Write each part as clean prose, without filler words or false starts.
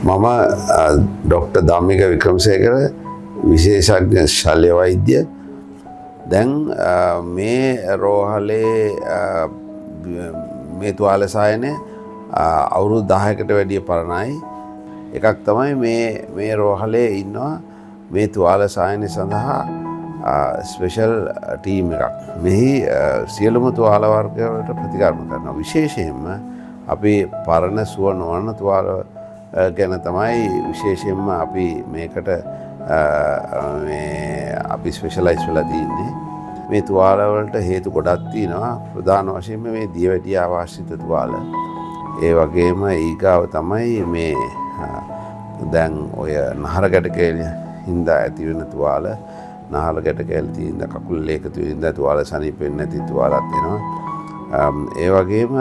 මම ඩොක්ටර් ධම්මික වික්‍රමසේකර විශේෂඥ ශල්‍ය වෛද්‍ය. දැන් මේ රෝහලේ මේ තුවාල සායනය අවුරුදු 10කට වැඩිය පරණයි. එකක් තමයි මේ රෝහලේ ඉන්නවා මේ තුවාල සායනය සඳහා ස්පෙෂල් ටීම් එකක්. මෙහි සියලුම තුවාල වර්ගවලට ප්‍රතිකර්ම කරනවා. විශේෂයෙන්ම අපි පරණ සුව නොවන තුවාල ගැන තමයි විශේෂයෙන්ම අපි මේකට අපි ස්පෙෂලයිස් වෙලා තියන්නේ. මේ තුවාලවලට හේතු ගොඩක් තියෙනවා. ප්‍රධාන වශයෙන්ම මේ දියවැඩිය ආශ්‍රිත තුවාල. ඒ වගේම ඊගාව තමයි මේ දැන් ඔය නහර ගැටකේල හින්දා ඇති වෙන තුවාල. නහර ගැටකේල තියෙන කකුල් එකතු වෙන තුවාල සනීප වෙන්නේ නැති තුවාලත් වෙනවා. ඒ වගේම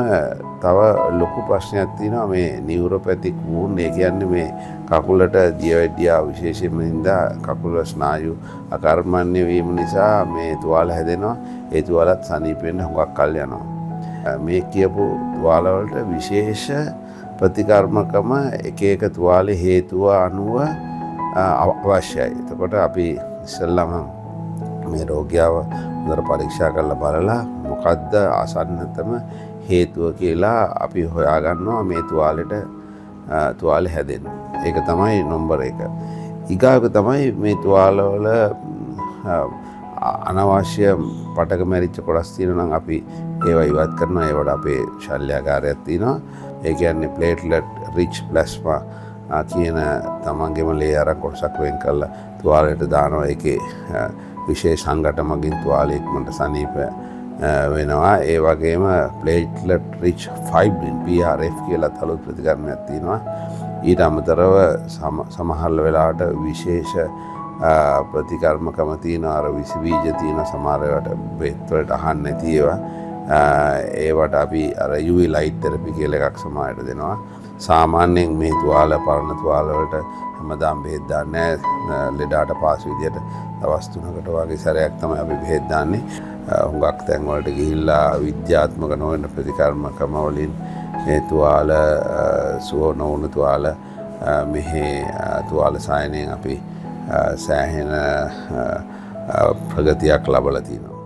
තව ලොකු ප්‍රශ්නයක් තියෙනවා මේ නියුරෝපැතික් වුන්ඩ්. ඒ කියන්නේ මේ කකුලට දියවැඩියා විශේෂයෙන්ම හින්දා කකුල ස්නායු අකර්මණ්‍ය වීම නිසා මේ තුවාල හැදෙනවා. ඒ තුවාලත් සනීප වෙන්න හුඟක් කල් යනවා. මේ කියපු තුවාල වලට විශේෂ ප්‍රතිකර්මකම එක එක තුවාලේ හේතුව අනුව අවශ්‍යයි. එතකොට අපි ඉස්සෙල්ලාම මේ රෝගියාව හොඳට පරීක්ෂා කරලා බලලා මොකද්ද ආසන්නතම හේතුව කියලා අපි හොයාගන්නවා මේ තුවාලේ හැදෙන්න. ඒක තමයි නම්බර් 1. ඊගාක තමයි මේ තුවාලවල අනවශ්‍ය පටක මැරිච්ච කොටස් තියෙනවා නම් අපි ඒවා ඉවත් කරනවා. ඒවට අපේ ශල්‍යාගාරයක් තියෙනවා. ඒ කියන්නේ ප්ලේට්ලට් රිච් ප්ලාස්මා කියන තමන්ගේම ලේ අරන් කොටසක් වෙන් කරලා තුවාලයට දානවා. ඒකේ විශේෂ සංඝට මගින් තුවාලය ඉක්මනට සනීප වෙනවා. ඒ වගේම ප්ලේට්ලට් රිච් ෆයිබ්‍රින් PRF කියලා තලුත් ප්‍රතිකර්මයක් තියෙනවා. ඊට අමතරව සමහර වෙලාවට විශේෂ ප්‍රතිකර්මකම තියෙන අර විස බීජ තියෙන සමහර ඒවාට බෙහෙත් වලට අහන්න නැති ඒවා. ඒවට අපි අර UV light therapy කියලා එකක් සමායට දෙනවා. සාමාන්‍යයෙන් මේ තුවාල පරණ තුවාල වලට හැමදාම බෙහෙත් දාන්නේ නැහැ. ලෙඩාට පාසු විදියට දවස් 3කට වගේ සැරයක් තමයි අපි බෙහෙත් දාන්නේ. හුඟක් තැන් වලට ගිහිල්ලා විද්‍යාත්මක නොවන ප්‍රතිකර්මකම වලින් මේ තුවාල සුව නොවුණු තුවාල මෙහි තුවාල සායනයෙන් අපි සෑහෙන ප්‍රගතියක් ලබලා තියෙනවා.